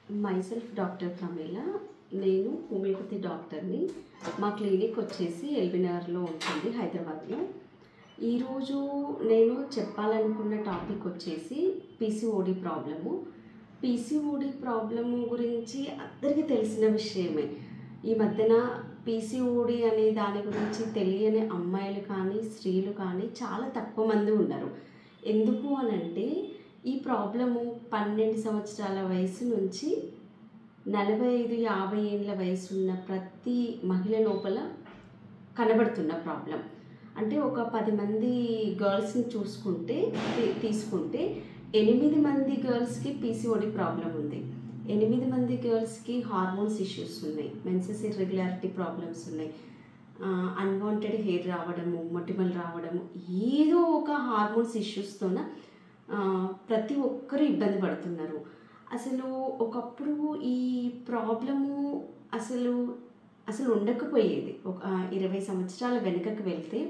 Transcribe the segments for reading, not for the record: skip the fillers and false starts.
myself Dr. Pramila. నేను homeopathy డాక్టర్ని. మా క్లినిక్ వచ్చేసి ఎల్బీ నగర్లో ఉంటుంది, హైదరాబాద్లో. ఈరోజు నేను చెప్పాలనుకున్న టాపిక్ వచ్చేసి పీసీఓడి ప్రాబ్లము. పీసీఓడి ప్రాబ్లము గురించి అందరికీ తెలిసిన విషయమే. ఈ మధ్యన పీసీఓడి అనే దాని గురించి తెలియని అమ్మాయిలు కానీ స్త్రీలు కానీ చాలా తక్కువ మంది ఉన్నారు. ఎందుకు అనంటే ఈ ప్రాబ్లము 12 సంవత్సరాల వయసు నుంచి 45-50 ఏళ్ళ వయసు ఉన్న ప్రతి మహిళ లోపల కనబడుతున్న ప్రాబ్లం. అంటే ఒక 10 మంది గర్ల్స్ని తీసుకుంటే 8 మంది గర్ల్స్కి పీసీఓడి ప్రాబ్లం ఉంది. 8 మంది గర్ల్స్కి హార్మోన్స్ ఇష్యూస్ ఉన్నాయి, మెన్సెస్ ఇర్రెగ్యులారిటీ ప్రాబ్లమ్స్ ఉన్నాయి, అన్వాంటెడ్ హెయిర్ రావడము, మొటిమలు రావడము, ఏదో ఒక హార్మోన్స్ ఇష్యూస్తోన ప్రతి ఒక్కరు ఇబ్బంది పడుతున్నారు. అసలు ఒకప్పుడు ఈ ప్రాబ్లము అసలు ఉండకపోయేది. ఒక 20 సంవత్సరాల వెనుకకు వెళ్తే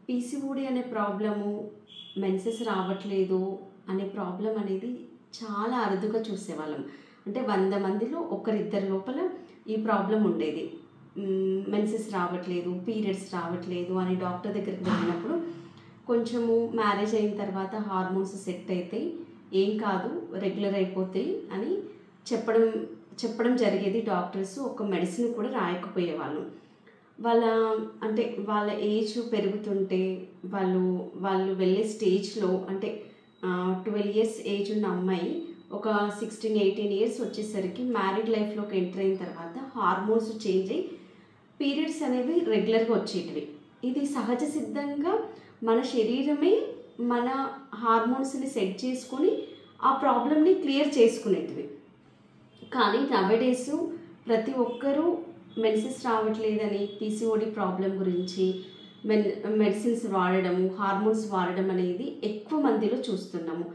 పీసీఓడి అనే ప్రాబ్లము, మెన్సెస్ రావట్లేదు అనే ప్రాబ్లం అనేది చాలా అరుదుగా చూసేవాళ్ళం. అంటే 100 మందిలో ఒకరిద్దరి లోపల ఈ ప్రాబ్లం ఉండేది. మెన్సెస్ రావట్లేదు, పీరియడ్స్ రావట్లేదు అని డాక్టర్ దగ్గరికి వెళ్ళినప్పుడు కొంచెము మ్యారేజ్ అయిన తర్వాత హార్మోన్స్ సెట్ అవుతాయి, ఏం కాదు, రెగ్యులర్ అయిపోతాయి అని చెప్పడం జరిగేది. డాక్టర్స్ ఒక మెడిసిన్ కూడా రాయకపోయేవాళ్ళు. వాళ్ళ ఏజ్ పెరుగుతుంటే వాళ్ళు వెళ్ళే స్టేజ్లో, అంటే 12 ఇయర్స్ ఏజ్ ఉన్న అమ్మాయి ఒక 16-18 ఇయర్స్ వచ్చేసరికి మ్యారీడ్ లైఫ్లోకి ఎంటర్ అయిన తర్వాత హార్మోన్స్ చేంజ్ అయ్యి పీరియడ్స్ అనేవి రెగ్యులర్గా వచ్చేటివి. ఇది సహజ సిద్ధంగా మన శరీరమే మన హార్మోన్స్ని సెట్ చేసుకొని ఆ ప్రాబ్లమ్ని క్లియర్ చేసుకునేటివి. కానీ నవడేస్ ప్రతి ఒక్కరూ మెడిసిన్స్ రావట్లేదని పీసీఓడి ప్రాబ్లం గురించి మెడిసిన్స్ వాడడము, హార్మోన్స్ వాడడం అనేది ఎక్కువ మందిలో చూస్తున్నాము.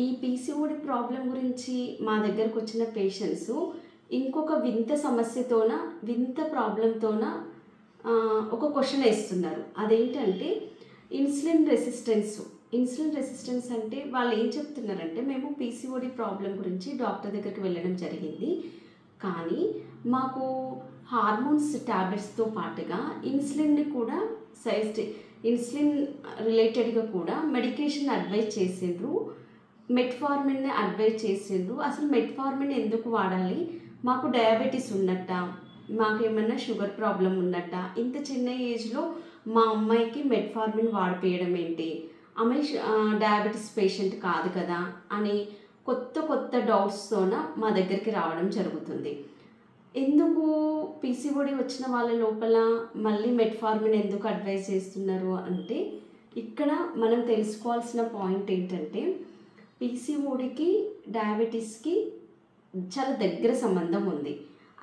ఈ పీసీఓడి ప్రాబ్లం గురించి మా దగ్గరకు వచ్చిన పేషెంట్స్ ఇంకొక వింత ప్రాబ్లంతోన ఒక క్వశ్చన్ వేస్తున్నారు. అదేంటంటే ఇన్సులిన్ రెసిస్టెన్స్ అంటే వాళ్ళు ఏం చెప్తున్నారంటే, మేము పీసీఓడి ప్రాబ్లం గురించి డాక్టర్ దగ్గరికి వెళ్ళడం జరిగింది, కానీ మాకు హార్మోన్స్ ట్యాబ్లెట్స్తో పాటుగా ఇన్సులిన్ రిలేటెడ్గా కూడా మెడికేషన్ అడ్వైజ్ చేసిండ్రు, మెట్ఫార్మిన్ని అడ్వైజ్ చేసిండ్రు. అసలు మెట్ఫార్మిన్ ఎందుకు వాడాలి, మాకు డయాబెటీస్ ఉన్నట్ట, మాకేమన్నా షుగర్ ప్రాబ్లం ఉన్నట్ట, ఇంత చిన్న ఏజ్లో మా అమ్మాయికి మెట్ఫార్మిన్ వాడిపోయడం ఏంటి, ఆమె డయాబెటీస్ పేషెంట్ కాదు కదా అని కొత్త డౌట్స్తోన మా దగ్గరికి రావడం జరుగుతుంది. ఎందుకు పీసీఓడి వచ్చిన వాళ్ళ లోపల మళ్ళీ మెట్ఫార్మిన్ ఎందుకు అడ్వైజ్ చేస్తున్నారు అంటే, ఇక్కడ మనం తెలుసుకోవాల్సిన పాయింట్ ఏంటంటే, పీసీఓడికి డయాబెటీస్కి చాలా దగ్గర సంబంధం ఉంది.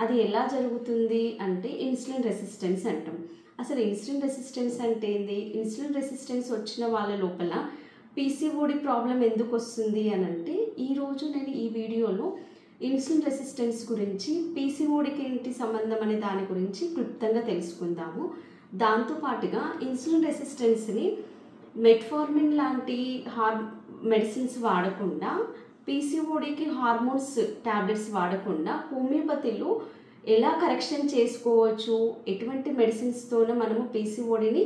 అది ఎలా జరుగుతుంది అంటే ఇన్సులిన్ రెసిస్టెన్స్ అంటాం. అసలు ఇన్సులిన్ రెసిస్టెన్స్ అంటే ఏంది, ఇన్సులిన్ రెసిస్టెన్స్ వచ్చిన వాళ్ళ లోపల పీసీఓడి ప్రాబ్లం ఎందుకు వస్తుంది అని అంటే, ఈరోజు నేను ఈ వీడియోలో ఇన్సులిన్ రెసిస్టెన్స్ గురించి, పీసీఓడికి ఏంటి సంబంధం అనే దాని గురించి క్లుప్తంగా తెలుసుకుందాము. దాంతోపాటుగా ఇన్సులిన్ రెసిస్టెన్స్ని మెట్ఫార్మిన్ లాంటి మెడిసిన్స్ వాడకుండా, పీసీఓడికి హార్మోన్స్ ట్యాబ్లెట్స్ వాడకుండా హోమియోపతిలో ఎలా కరెక్షన్ చేసుకోవచ్చు, ఎటువంటి మెడిసిన్స్తోనూ మనము పీసీఓడిని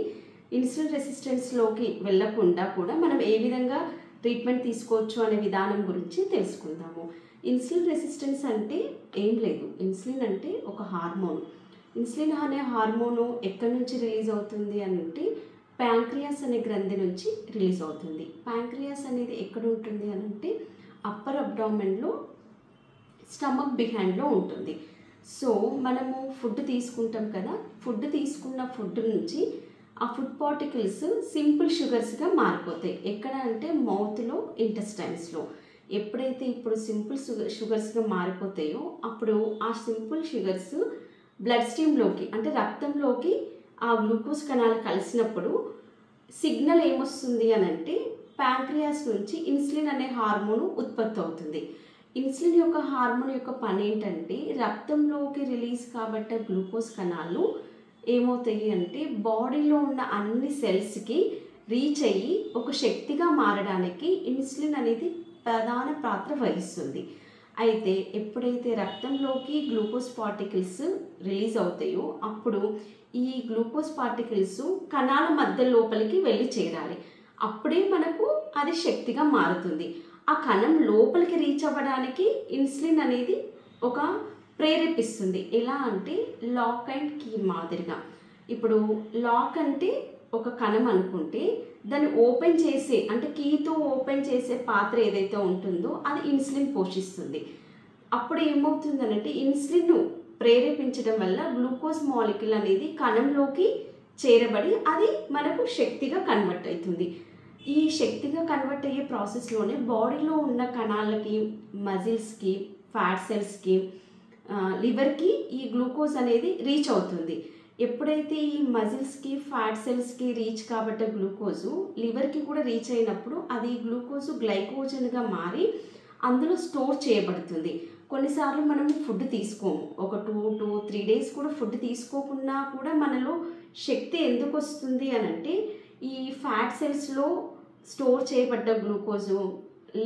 ఇన్సులిన్ రెసిస్టెన్స్లోకి వెళ్ళకుండా కూడా మనం ఏ విధంగా ట్రీట్మెంట్ తీసుకోవచ్చు అనే విధానం గురించి తెలుసుకుందాము. ఇన్సులిన్ రెసిస్టెన్స్ అంటే ఏం లేదు, ఇన్సులిన్ అంటే ఒక హార్మోన్. ఇన్సులిన్ అనే హార్మోను ఎక్కడి నుంచి రిలీజ్ అవుతుంది అని అంటే, ప్యాంక్రియాస్ అనే గ్రంథి నుంచి రిలీజ్ అవుతుంది. ప్యాంక్రియాస్ అనేది ఎక్కడ ఉంటుంది అని అంటే, అప్పర్ అబ్డామెన్లో, స్టమక్ బిహైండ్లో ఉంటుంది. సో మనము ఫుడ్ తీసుకుంటాం కదా, తీసుకున్న ఫుడ్ నుంచి ఆ ఫుడ్ పార్టికల్స్ సింపుల్ షుగర్స్గా మారిపోతాయి. ఎక్కడ అంటే మౌత్లో, ఇంటెస్టైన్స్లో. ఎప్పుడైతే ఇప్పుడు సింపుల్ షుగర్స్గా మారిపోతాయో అప్పుడు ఆ సింపుల్ షుగర్స్ బ్లడ్ స్ట్రీమ్లోకి, అంటే రక్తంలోకి ఆ గ్లూకోజ్ కణాలు కలిసినప్పుడు సిగ్నల్ ఏమొస్తుంది అని అంటే, ప్యాంక్రియాస్ నుంచి ఇన్సులిన్ అనే హార్మోన్ ఉత్పత్తి అవుతుంది. ఇన్సులిన్ హార్మోన్ యొక్క పని ఏంటంటే, రక్తంలోకి రిలీజ్ కాబట్టే గ్లూకోజ్ కణాలు ఏమవుతాయి అంటే బాడీలో ఉన్న అన్ని సెల్స్కి రీచ్ అయ్యి ఒక శక్తిగా మారడానికి ఇన్సులిన్ అనేది ప్రధాన పాత్ర వహిస్తుంది. అయితే ఎప్పుడైతే రక్తంలోకి గ్లూకోజ్ పార్టికల్స్ రిలీజ్ అవుతాయో అప్పుడు ఈ గ్లూకోజ్ పార్టికల్స్ కణాల మధ్య లోపలికి వెళ్ళి చేరాలి. అప్పుడే మనకు అది శక్తిగా మారుతుంది. ఆ కణం లోపలికి రీచ్ అవ్వడానికి ఇన్సులిన్ అనేది ఒక ప్రేరేపిస్తుంది. ఎలా అంటే లాక్ అండ్ కీ మాదిరిగా. ఇప్పుడు లాక్ అంటే ఒక కణం అనుకుంటే దాన్ని ఓపెన్ చేసే అంటే కీతో ఓపెన్ చేసే పాత్ర ఏదైతే ఉంటుందో అది ఇన్సులిన్ పోషిస్తుంది. అప్పుడు ఏమవుతుందనంటే ఇన్సులిన్ ప్రేరేపించడం వల్ల గ్లూకోజ్ మాలిక్యూల్ అనేది కణంలోకి చేరబడి అది మనకు శక్తిగా కన్వర్ట్ అవుతుంది. ఈ శక్తిగా కన్వర్ట్ అయ్యే ప్రాసెస్లోనే బాడీలో ఉన్న కణాలకి, మజిల్స్కి, ఫ్యాట్ సెల్స్కి, లివర్కి ఈ గ్లూకోజ్ అనేది రీచ్ అవుతుంది. ఎప్పుడైతే ఈ మజిల్స్కి, ఫ్యాట్ సెల్స్కి రీచ్ కాబట్టి గ్లూకోజు లివర్కి కూడా రీచ్ అయినప్పుడు అది గ్లూకోజు గ్లైకోజన్గా మారి అందులో స్టోర్ చేయబడుతుంది. కొన్నిసార్లు మనం ఫుడ్ తీసుకోము, ఒక 2 to 3 days కూడా ఫుడ్ తీసుకోకుండా కూడా మనలో శక్తి ఎందుకు వస్తుంది అనంటే ఈ ఫ్యాట్ సెల్స్లో స్టోర్ చేయబడ్డ గ్లూకోజు,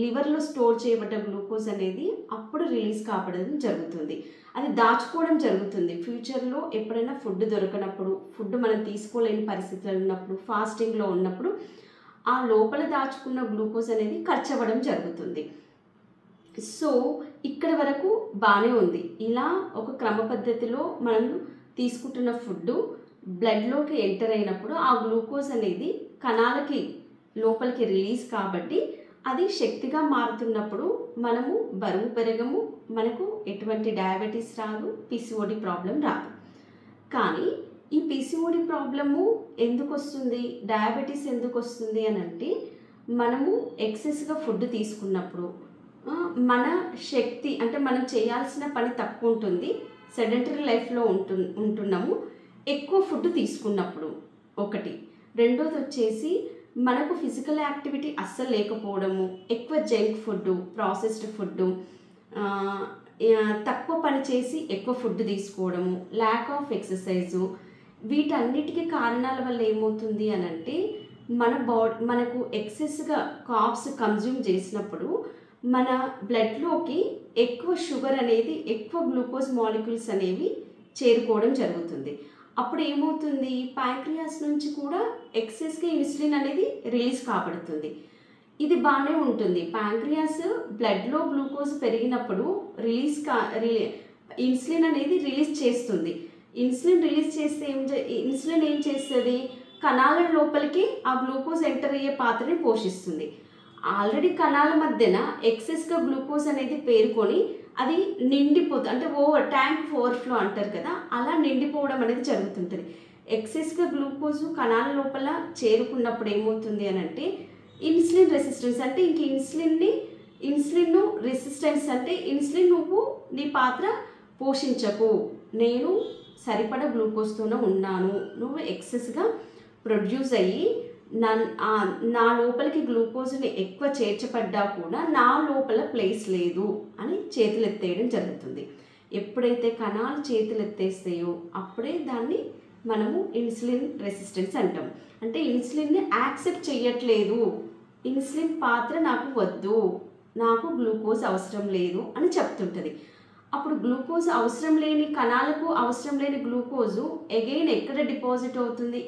లివర్లో స్టోర్ చేయబడ్డ గ్లూకోజ్ అనేది అప్పుడు రిలీజ్ కావడం జరుగుతుంది. అది దాచుకోవడం జరుగుతుంది. ఫ్యూచర్లో ఎప్పుడైనా ఫుడ్ దొరకనప్పుడు, ఫుడ్ మనం తీసుకోలేని పరిస్థితులు ఉన్నప్పుడు, ఫాస్టింగ్లో ఉన్నప్పుడు ఆ లోపల దాచుకున్న గ్లూకోజ్ అనేది ఖర్చు అవ్వడం జరుగుతుంది. సో ఇక్కడ వరకు బాగానే ఉంది. ఇలా ఒక క్రమ పద్ధతిలో మనం తీసుకుంటున్న ఫుడ్ బ్లడ్లోకి ఎంటర్ అయినప్పుడు ఆ గ్లూకోజ్ అనేది కణాలకి లోపలికి రిలీజ్ కాబట్టి అది శక్తిగా మారుతున్నప్పుడు మనము బరువు పెరగము, మనకు ఎటువంటి డయాబెటీస్ రాదు, పిసిఓడి ప్రాబ్లం రాదు. కానీ ఈ పిసిఓడి ప్రాబ్లము ఎందుకు వస్తుంది, డయాబెటీస్ ఎందుకు వస్తుంది అని అంటే మనము ఎక్సెస్గా ఫుడ్ తీసుకున్నప్పుడు మన శక్తి అంటే మనం చేయాల్సిన పని తక్కువ ఉంటుంది, సెడెంటరీ లైఫ్లో ఉంటున్నాము, ఎక్కువ ఫుడ్ తీసుకున్నప్పుడు ఒకటి. రెండోది వచ్చేసి మనకు ఫిజికల్ యాక్టివిటీ అస్సలు లేకపోవడము, ఎక్కువ జంక్ ఫుడ్, ప్రాసెస్డ్ ఫుడ్, తక్కువ పని చేసి ఎక్కువ ఫుడ్ తీసుకోవడము, ల్యాక్ ఆఫ్ ఎక్సర్సైజు, వీటన్నిటికీ కారణాల వల్ల ఏమవుతుంది అని అంటే మనకు ఎక్సెస్గా కార్బ్స్ కన్జ్యూమ్ చేసినప్పుడు మన బ్లడ్లోకి ఎక్కువ షుగర్ అనేది, ఎక్కువ గ్లూకోజ్ మాలిక్యూల్స్ అనేవి చేరుకోవడం జరుగుతుంది. అప్పుడు ఏమవుతుంది, ప్యాంక్రియాస్ నుంచి కూడా ఎక్సెస్గా ఇన్సులిన్ అనేది రిలీజ్ కాబడుతుంది. ఇది బాగానే ఉంటుంది. ప్యాంక్రియాస్ బ్లడ్లో గ్లూకోజ్ పెరిగినప్పుడు ఇన్సులిన్ అనేది రిలీజ్ చేస్తుంది. ఇన్సులిన్ రిలీజ్ చేస్తే ఇన్సులిన్ ఏం చేస్తుంది, కణాల లోపలికి ఆ గ్లూకోజ్ ఎంటర్ అయ్యే పాత్రని పోషిస్తుంది. ఆల్రెడీ కణాల మధ్యన ఎక్సెస్గా గ్లూకోజ్ అనేది పేరుకొని అది నిండిపోతుంది, అంటే ట్యాంక్ ఓవర్ఫ్లో అంటారు కదా, అలా నిండిపోవడం అనేది జరుగుతుంటుంది. ఎక్సెస్గా గ్లూకోజ్ కణాల లోపల చేరుకున్నప్పుడు ఏమవుతుంది అని అంటే ఇన్సులిన్ రెసిస్టెన్స్, అంటే ఇంక ఇన్సులిన్ రెసిస్టెన్స్ అంటే ఇన్సులిన్ నువ్వు నీ పాత్ర పోషించకు, నేను సరిపడ గ్లూకోజ్తోనే ఉన్నాను, నువ్వు ఎక్సెస్గా ప్రొడ్యూస్ అయ్యి నా లోపలికి గ్లూకోజ్ని ఎక్కువ చేర్చబడ్డా కూడా నా లోపల ప్లేస్ లేదు అని చేతులు ఎత్తేయడం జరుగుతుంది. ఎప్పుడైతే కణాలు చేతులు ఎత్తేస్తాయో అప్పుడే దాన్ని మనము ఇన్సులిన్ రెసిస్టెన్స్ అంటాం. అంటే ఇన్సులిన్ని యాక్సెప్ట్ చేయట్లేదు, ఇన్సులిన్ పాత్ర నాకు వద్దు, నాకు గ్లూకోజ్ అవసరం లేదు అని చెప్తుంటుంది. అప్పుడు గ్లూకోజ్ అవసరం లేని కణాలకు అవసరం లేని గ్లూకోజు అగైన్ ఎక్కడ డిపాజిట్ అవుతుంది,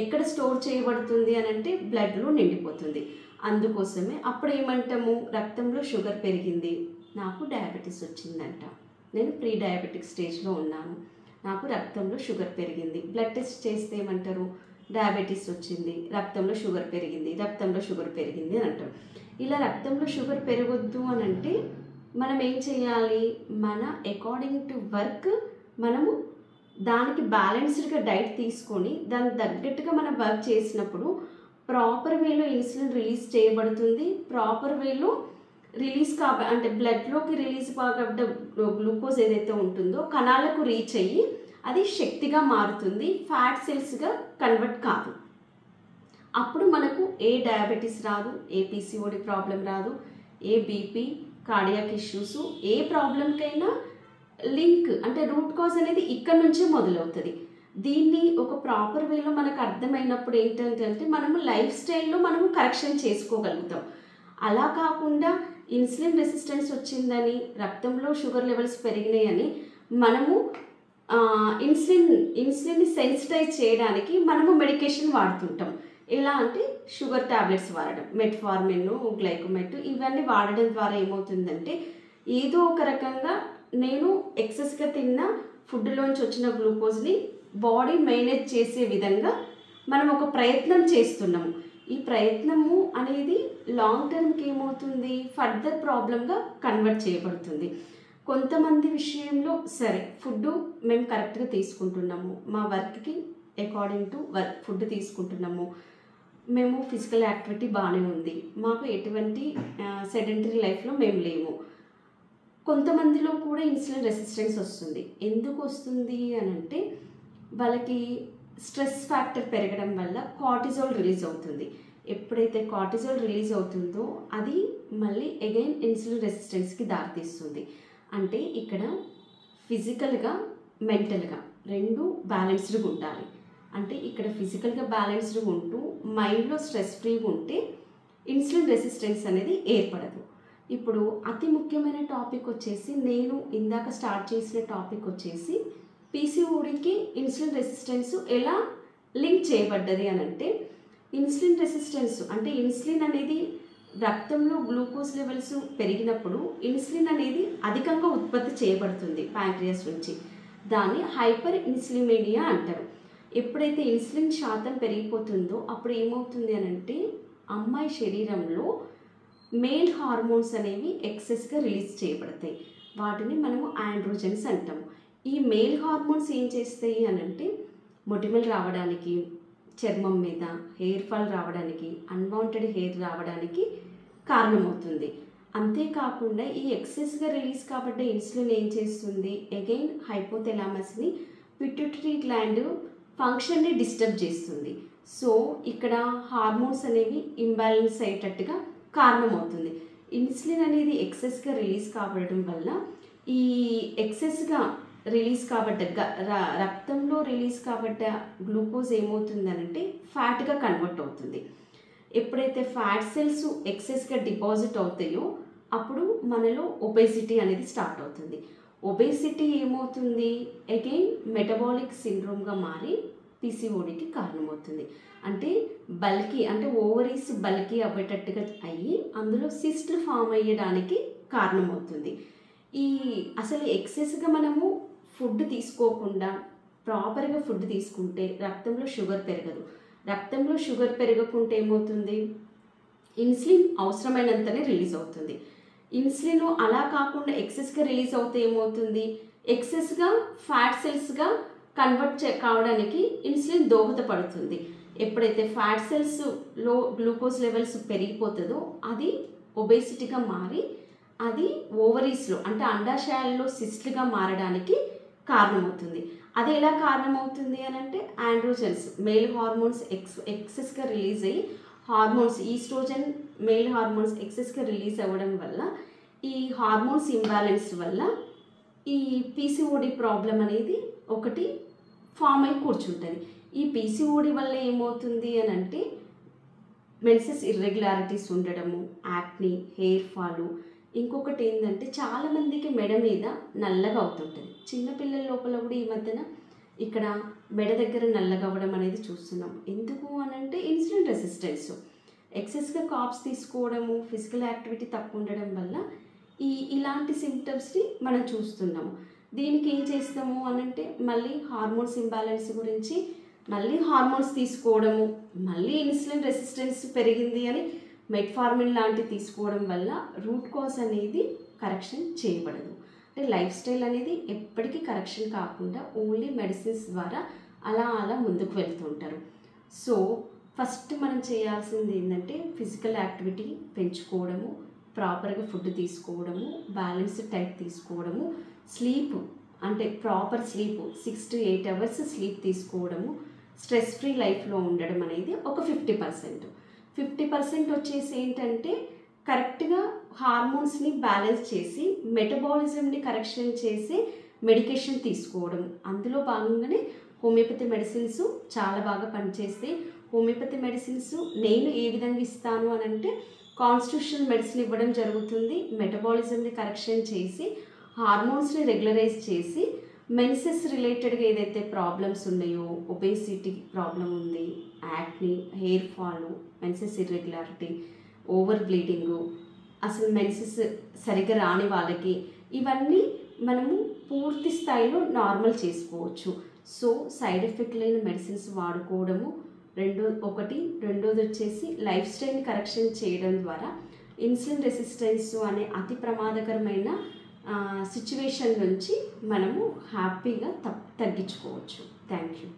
ఎక్కడ స్టోర్ చేయబడుతుంది అని అంటే బ్లడ్లో నిండిపోతుంది. అందుకోసమే అప్పుడు ఏమంటాము, రక్తంలో షుగర్ పెరిగింది, నాకు డయాబెటీస్ వచ్చిందంట, నేను ప్రీ డయాబెటిక్ స్టేజ్లో ఉన్నాను, నాకు రక్తంలో షుగర్ పెరిగింది, బ్లడ్ టెస్ట్ చేస్తే ఏమంటారు, డయాబెటీస్ వచ్చింది, రక్తంలో షుగర్ పెరిగింది అని అంటారు. ఇలా రక్తంలో షుగర్ పెరగొద్దు అని అంటే మనం ఏం చేయాలి, మన అకార్డింగ్ టు వర్క్ మనము దానికి బ్యాలెన్స్డ్గా డైట్ తీసుకొని దానికి తగ్గట్టుగా మనం వర్క్ చేసినప్పుడు ప్రాపర్ వేలో ఇన్సులిన్ రిలీజ్ చేయబడుతుంది, ప్రాపర్ వేలో అంటే బ్లడ్లోకి రిలీజ్ కాబట్ట గ్లూకోజ్ ఏదైతే ఉంటుందో కణాలకు రీచ్ అయ్యి అది శక్తిగా మారుతుంది, ఫ్యాట్ సెల్స్గా కన్వర్ట్ కాదు. అప్పుడు మనకు ఏ డయాబెటీస్ రాదు, ఏ పిసిఓడి ప్రాబ్లం రాదు, ఏ బీపీ, కార్డియాక్ ఇష్యూస్, ఏ ప్రాబ్లంకైనా లింక్ అంటే రూట్ కాజ్ అనేది ఇక్కడ నుంచే మొదలవుతుంది. దీన్ని ఒక ప్రాపర్ వేలో మనకు అర్థమైనప్పుడు ఏంటంటే మనము లైఫ్ స్టైల్లో మనము కరెక్షన్ చేసుకోగలుగుతాం. అలా కాకుండా ఇన్సులిన్ రెసిస్టెన్స్ వచ్చిందని, రక్తంలో షుగర్ లెవెల్స్ పెరిగినాయని మనము ఇన్సులిన్ని సెన్సిటైజ్ చేయడానికి మనము మెడికేషన్ వాడుతుంటాం. ఎలా అంటే షుగర్ ట్యాబ్లెట్స్ వాడడం, మెట్ఫార్మిన్, గ్లైకోమెట్ ఇవన్నీ వాడడం ద్వారా ఏమవుతుందంటే ఏదో ఒక రకంగా నేను ఎక్సెస్గా తిన్న ఫుడ్లోంచి వచ్చిన గ్లూకోజ్ని బాడీ మేనేజ్ చేసే విధంగా మనం ఒక ప్రయత్నం చేస్తున్నాము. ఈ ప్రయత్నము అనేది లాంగ్ టర్మ్కి ఏమవుతుంది, ఫర్దర్ ప్రాబ్లంగా కన్వర్ట్ చేయబడుతుంది. కొంతమంది విషయంలో సరే ఫుడ్ మేము కరెక్ట్గా తీసుకుంటున్నాము, మా వర్క్కి అకార్డింగ్ టు వర్క్ ఫుడ్ తీసుకుంటున్నాము, మేము ఫిజికల్ యాక్టివిటీ బాగానే ఉంది, మాకు ఎటువంటి సెడెంటరీ లైఫ్లో మేము లేము. కొంతమందిలో కూడా ఇన్సులిన్ రెసిస్టెన్స్ వస్తుంది. ఎందుకు వస్తుంది అని అంటే వాళ్ళకి స్ట్రెస్ ఫ్యాక్టర్ పెరగడం వల్ల కార్టిజోల్ రిలీజ్ అవుతుంది. ఎప్పుడైతే కార్టిజోల్ రిలీజ్ అవుతుందో అది మళ్ళీ అగైన్ ఇన్సులిన్ రెసిస్టెన్స్కి దారితీస్తుంది. అంటే ఇక్కడ ఫిజికల్గా మెంటల్గా రెండు బ్యాలెన్స్డ్గా ఉండాలి. అంటే ఇక్కడ ఫిజికల్గా బ్యాలెన్స్డ్గా ఉంటూ మైండ్లో స్ట్రెస్ ఫ్రీగా ఉంటే ఇన్సులిన్ రెసిస్టెన్స్ అనేది ఏర్పడదు. ఇప్పుడు అతి ముఖ్యమైన టాపిక్ వచ్చేసి నేను ఇందాక స్టార్ట్ చేసిన టాపిక్ వచ్చేసి పీసీఓడికి ఇన్సులిన్ రెసిస్టెన్స్ ఎలా లింక్ చేయబడ్డది అని అంటే ఇన్సులిన్ రెసిస్టెన్స్ అంటే ఇన్సులిన్ అనేది రక్తంలో గ్లూకోజ్ లెవెల్స్ పెరిగినప్పుడు ఇన్సులిన్ అనేది అధికంగా ఉత్పత్తి చేయబడుతుంది ప్యాంక్రియాస్ నుంచి. దాన్ని హైపర్ ఇన్సులిమేనియా అంటారు. ఎప్పుడైతే ఇన్సులిన్ శాతం పెరిగిపోతుందో అప్పుడు ఏమవుతుంది అని అంటే అమ్మాయి శరీరంలో మేల్ హార్మోన్స్ అనేవి ఎక్సెస్గా రిలీజ్ చేయబడతాయి. వాటిని మనము ఆండ్రోజన్స్ అంటాము. ఈ మేల్ హార్మోన్స్ ఏం చేస్తాయి అని అంటే మొటిమలు రావడానికి, చర్మం మీద హెయిర్ ఫాల్ రావడానికి, అన్వాంటెడ్ హెయిర్ రావడానికి కారణమవుతుంది. అంతేకాకుండా ఈ ఎక్సెస్గా రిలీజ్ కాబట్టి ఇన్సులిన్ ఏం చేస్తుంది, అగైన్ హైపోథెలామస్ని పిట్యూటరీ గ్లాండ్ ఫంక్షన్ని డిస్టర్బ్ చేస్తుంది. సో ఇక్కడ హార్మోన్స్ అనేవి ఇంబ్యాలెన్స్ అయ్యేటట్టుగా కారణమవుతుంది. ఇన్సులిన్ అనేది ఎక్సెస్గా రిలీజ్ కావడం వల్ల ఈ ఎక్సెస్గా రిలీజ్ కాబట్ట రక్తంలో రిలీజ్ కాబట్ట గ్లూకోజ్ ఏమవుతుందనంటే ఫ్యాట్గా కన్వర్ట్ అవుతుంది. ఎప్పుడైతే ఫ్యాట్ సెల్స్ ఎక్సెస్గా డిపాజిట్ అవుతాయో అప్పుడు మనలో ఒబేసిటీ అనేది స్టార్ట్ అవుతుంది. ఒబేసిటీ ఏమవుతుంది, అగైన్ మెటబాలిక్ సిండ్రోమ్గా మారి పీసీఓడికి కారణమవుతుంది. అంటే బల్కీ అంటే ఓవరీస్ బల్కీ అవ్వేటట్టుగా అయ్యి అందులో సిస్ట్లు ఫామ్ అయ్యడానికి కారణమవుతుంది. ఈ అసలు ఎక్సెస్గా మనము ఫుడ్ తీసుకోకుండా ప్రాపర్గా ఫుడ్ తీసుకుంటే రక్తంలో షుగర్ పెరగదు. రక్తంలో షుగర్ పెరగకుంటే ఏమవుతుంది, ఇన్సులిన్ అవసరమైనంతనే రిలీజ్ అవుతుంది. ఇన్సులిన్ అలా కాకుండా ఎక్సెస్గా రిలీజ్ అవుతే ఏమవుతుంది, ఎక్సెస్గా ఫ్యాట్ సెల్స్గా కన్వర్ట్ కావడానికి ఇన్సులిన్ దోహదపడుతుంది. ఎప్పుడైతే ఫ్యాట్ సెల్స్లో గ్లూకోజ్ లెవెల్స్ పెరిగిపోతుందో అది ఒబేసిటీగా మారి అది ఓవరీస్లో అంటే అండాశయాల్లో సిస్ట్లుగా మారడానికి కారణమవుతుంది. అది ఎలా కారణమవుతుంది అని అంటే ఆండ్రోజన్స్ మేల్ హార్మోన్స్ ఎక్సెస్గా రిలీజ్ అయ్యి హార్మోన్స్ ఈస్ట్రోజన్ మేల్ హార్మోన్స్ ఎక్సెస్గా రిలీజ్ అవ్వడం వల్ల ఈ హార్మోన్స్ ఇంబ్యాలెన్స్ వల్ల ఈ పీసీఓడి ప్రాబ్లం అనేది ఒకటి ఫామ్ అయి కూర్చుంటుంది. ఈ పీసీఓడి వల్ల ఏమవుతుంది అని అంటే మెన్సెస్ ఇర్రెగ్యులారిటీస్ ఉండడము, యాక్ని, హెయిర్ ఫాలు. ఇంకొకటి ఏంటంటే చాలామందికి మెడ మీద నల్లగా అవుతుంటుంది. చిన్నపిల్లల లోపల కూడా ఈ మధ్యన ఇక్కడ మెడ దగ్గర నల్లగా అవ్వడం అనేది చూస్తున్నాం. ఎందుకు అని అంటే ఇన్సులిన్ రెసిస్టెన్స్, ఎక్సెస్గా కాప్స్ తీసుకోవడము, ఫిజికల్ యాక్టివిటీ తక్కువ ఉండడం వల్ల ఇలాంటి సిమ్టమ్స్ని మనం చూస్తున్నాము. దీనికి ఏం చేస్తాము అని అంటే మళ్ళీ హార్మోన్స్ ఇంబ్యాలెన్స్ గురించి మళ్ళీ హార్మోన్స్ తీసుకోవడము, మళ్ళీ ఇన్సులిన్ రెసిస్టెన్స్ పెరిగింది అని మెట్ఫార్మిన్ లాంటివి తీసుకోవడం వల్ల రూట్ కాజ్ అనేది కరెక్షన్ చేయబడదు. అంటే లైఫ్ స్టైల్ అనేది ఎప్పటికీ కరెక్షన్ కాకుండా ఓన్లీ మెడిసిన్స్ ద్వారా అలా ముందుకు వెళ్తుంటారు. సో ఫస్ట్ మనం చేయాల్సింది ఏంటంటే ఫిజికల్ యాక్టివిటీ పెంచుకోవడము, ప్రాపర్గా ఫుడ్ తీసుకోవడము, బ్యాలెన్స్డ్ డైట్ తీసుకోవడము, స్లీప్ అంటే proper sleep 6 to 8 hours sleep తీసుకోవడము, స్ట్రెస్ ఫ్రీ లైఫ్లో ఉండడం అనేది ఒక 50%. 50% వచ్చేసి ఏంటంటే కరెక్ట్గా హార్మోన్స్ని బ్యాలెన్స్ చేసి మెటబాలిజంని కరెక్షన్ చేసి మెడికేషన్ తీసుకోవడం. అందులో భాగంగానే హోమియోపతి మెడిసిన్స్ చాలా బాగా పనిచేస్తాయి. హోమియోపతి మెడిసిన్స్ నేను ఏ విధంగా ఇస్తాను అని అంటే కాన్స్టిట్యూషనల్ మెడిసిన్ ఇవ్వడం జరుగుతుంది. మెటబాలిజంని కరెక్షన్ చేసి హార్మోన్స్ని రెగ్యులరైజ్ చేసి మెన్సెస్ రిలేటెడ్గా ఏదైతే ప్రాబ్లమ్స్ ఉన్నాయో, ఒబేసిటీ ప్రాబ్లం ఉంది, acne, hair fall, menses irregularity, over bleeding, అసలు మెన్సెస్ సరిగ్గా రాని వాళ్ళకి ఇవన్నీ మనము పూర్తి స్థాయిలో నార్మల్ చేసుకోవచ్చు. సో సైడ్ ఎఫెక్ట్ లేని మెడిసిన్స్ వాడుకోవడము రెండోది వచ్చేసి లైఫ్ స్టైల్ని కరెక్షన్ చేయడం ద్వారా ఇన్సులిన్ రెసిస్టెన్స్ అనే అతి ప్రమాదకరమైన సిచ్యువేషన్ నుంచి మనము హ్యాపీగా తగ్గించుకోవచ్చు. Thank you.